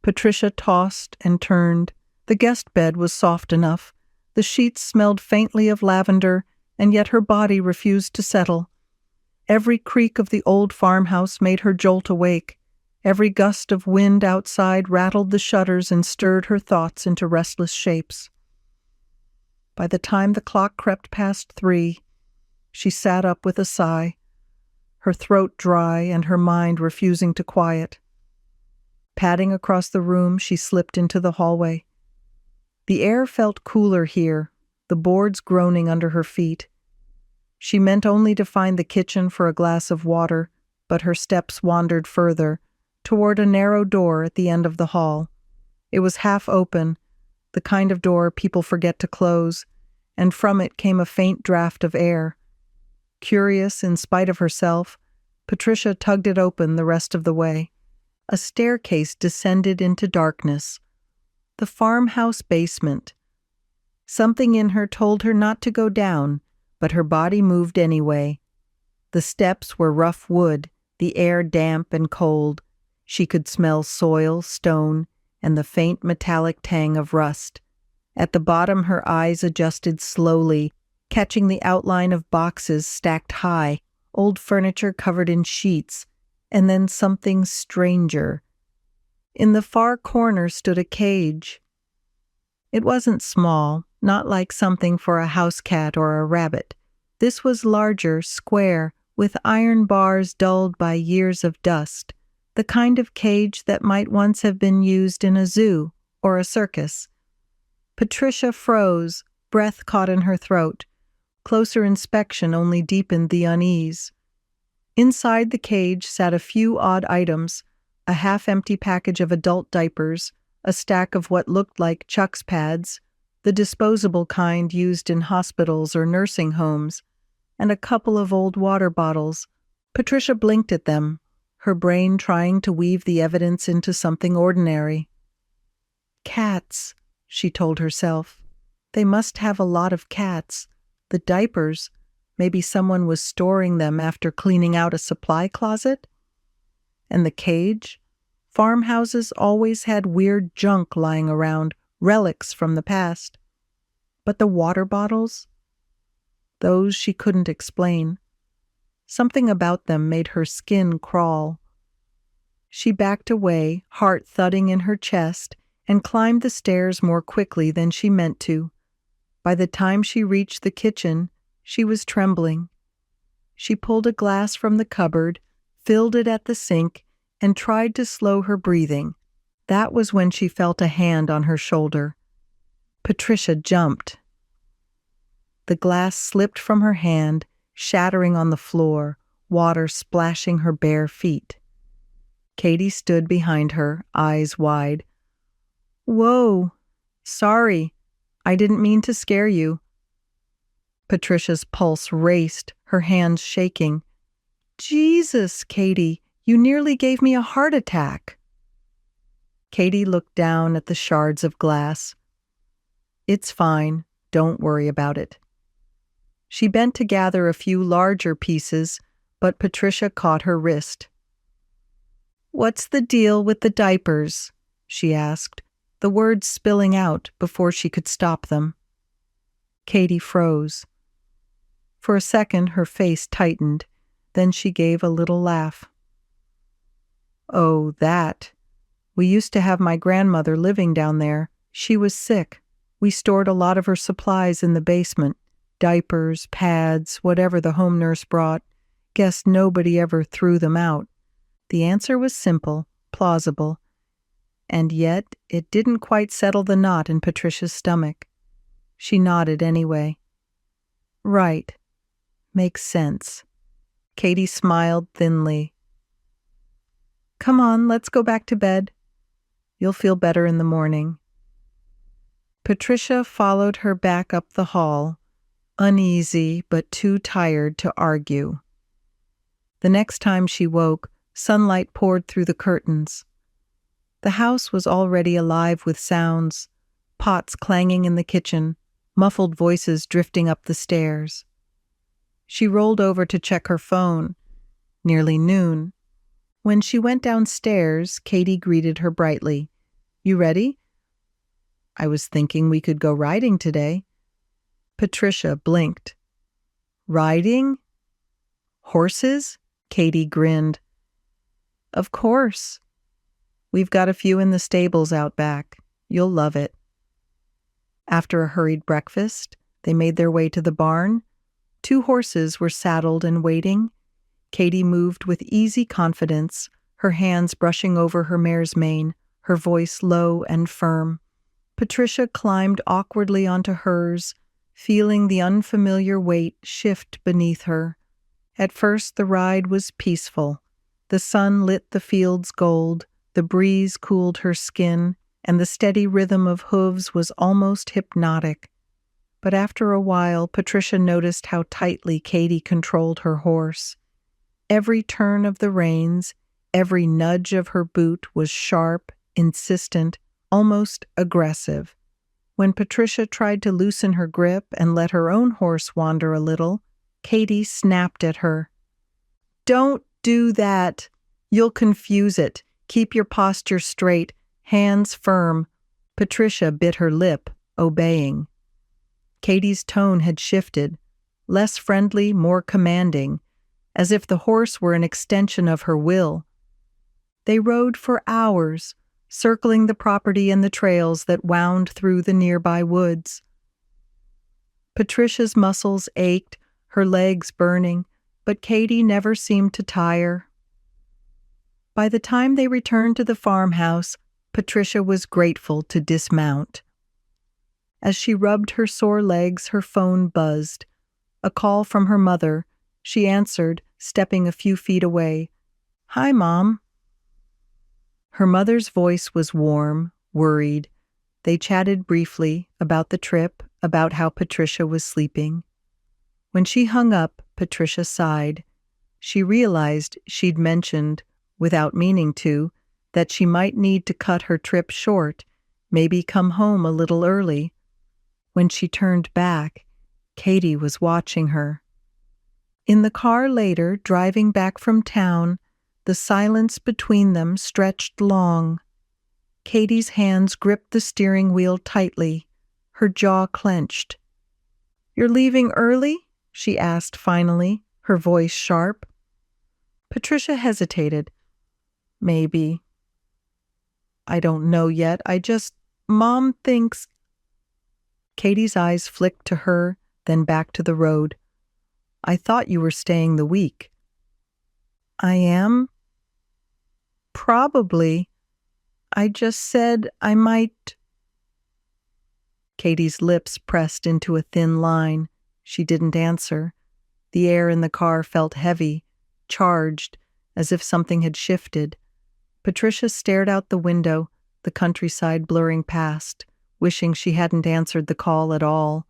Patricia tossed and turned. The guest bed was soft enough. The sheets smelled faintly of lavender, and yet her body refused to settle. Every creak of the old farmhouse made her jolt awake. Every gust of wind outside rattled the shutters and stirred her thoughts into restless shapes. By the time the clock crept past 3, she sat up with a sigh, her throat dry and her mind refusing to quiet. Padding across the room, she slipped into the hallway. The air felt cooler here, the boards groaning under her feet. She meant only to find the kitchen for a glass of water, but her steps wandered further, toward a narrow door at the end of the hall. It was half open, the kind of door people forget to close, and from it came a faint draft of air. Curious in spite of herself, Patricia tugged it open the rest of the way. A staircase descended into darkness. The farmhouse basement. Something in her told her not to go down, but her body moved anyway. The steps were rough wood, the air damp and cold. She could smell soil, stone, and the faint metallic tang of rust. At the bottom, her eyes adjusted slowly, catching the outline of boxes stacked high, old furniture covered in sheets, and then something stranger. In the far corner stood a cage. It wasn't small, not like something for a house cat or a rabbit. This was larger, square, with iron bars dulled by years of dust, the kind of cage that might once have been used in a zoo or a circus. Patricia froze, breath caught in her throat. Closer inspection only deepened the unease. Inside the cage sat a few odd items, a half-empty package of adult diapers, a stack of what looked like Chuck's pads, the disposable kind used in hospitals or nursing homes, and a couple of old water bottles. Patricia blinked at them, her brain trying to weave the evidence into something ordinary. Cats, she told herself. They must have a lot of cats. The diapers, maybe someone was storing them after cleaning out a supply closet? And the cage? Farmhouses always had weird junk lying around, relics from the past. But the water bottles? Those she couldn't explain. Something about them made her skin crawl. She backed away, heart thudding in her chest, and climbed the stairs more quickly than she meant to. By the time she reached the kitchen, she was trembling. She pulled a glass from the cupboard, filled it at the sink, and tried to slow her breathing. That was when she felt a hand on her shoulder. Patricia jumped. The glass slipped from her hand, shattering on the floor, water splashing her bare feet. Katie stood behind her, eyes wide. "Whoa, sorry. I didn't mean to scare you." Patricia's pulse raced, her hands shaking. "Jesus, Katie, you nearly gave me a heart attack." Katie looked down at the shards of glass. "It's fine. Don't worry about it." She bent to gather a few larger pieces, but Patricia caught her wrist. "What's the deal with the diapers?" she asked, the words spilling out before she could stop them. Katie froze. For a second, her face tightened. Then she gave a little laugh. "Oh, that. We used to have my grandmother living down there. She was sick. We stored a lot of her supplies in the basement. Diapers, pads, whatever the home nurse brought. Guess nobody ever threw them out." The answer was simple, plausible. And yet it didn't quite settle the knot in Patricia's stomach. She nodded anyway. "Right. Makes sense." Katie smiled thinly. "Come on, let's go back to bed. You'll feel better in the morning." Patricia followed her back up the hall, uneasy but too tired to argue. The next time she woke, sunlight poured through the curtains. The house was already alive with sounds, pots clanging in the kitchen, muffled voices drifting up the stairs. She rolled over to check her phone. Nearly noon. When she went downstairs, Katie greeted her brightly. You ready? I was thinking we could go riding today. Patricia blinked. Riding? Horses? Katie grinned. Of course. We've got a few in the stables out back. You'll love it. After a hurried breakfast, they made their way to the barn. 2 horses were saddled and waiting. Katie moved with easy confidence, her hands brushing over her mare's mane, her voice low and firm. Patricia climbed awkwardly onto hers, feeling the unfamiliar weight shift beneath her. At first the ride was peaceful. The sun lit the fields gold, the breeze cooled her skin, and the steady rhythm of hooves was almost hypnotic. But after a while, Patricia noticed how tightly Katie controlled her horse. Every turn of the reins, every nudge of her boot was sharp, insistent, almost aggressive. When Patricia tried to loosen her grip and let her own horse wander a little, Katie snapped at her. "Don't do that. You'll confuse it. Keep your posture straight, hands firm." Patricia bit her lip, obeying. Katie's tone had shifted, less friendly, more commanding, as if the horse were an extension of her will. They rode for hours, circling the property and the trails that wound through the nearby woods. Patricia's muscles ached, her legs burning, but Katie never seemed to tire. By the time they returned to the farmhouse, Patricia was grateful to dismount. As she rubbed her sore legs, her phone buzzed. A call from her mother. She answered, stepping a few feet away. "Hi, Mom." Her mother's voice was warm, worried. They chatted briefly about the trip, about how Patricia was sleeping. When she hung up, Patricia sighed. She realized she'd mentioned, without meaning to, that she might need to cut her trip short, maybe come home a little early. When she turned back, Katie was watching her. In the car later, driving back from town, the silence between them stretched long. Katie's hands gripped the steering wheel tightly, her jaw clenched. "You're leaving early?" she asked finally, her voice sharp. Patricia hesitated. "Maybe. I don't know yet. Mom thinks—" Katie's eyes flicked to her, then back to the road. "I thought you were staying the week." "I am? Probably. I just said I might—" Katie's lips pressed into a thin line. She didn't answer. The air in the car felt heavy, charged, as if something had shifted. Patricia stared out the window, the countryside blurring past, wishing she hadn't answered the call at all.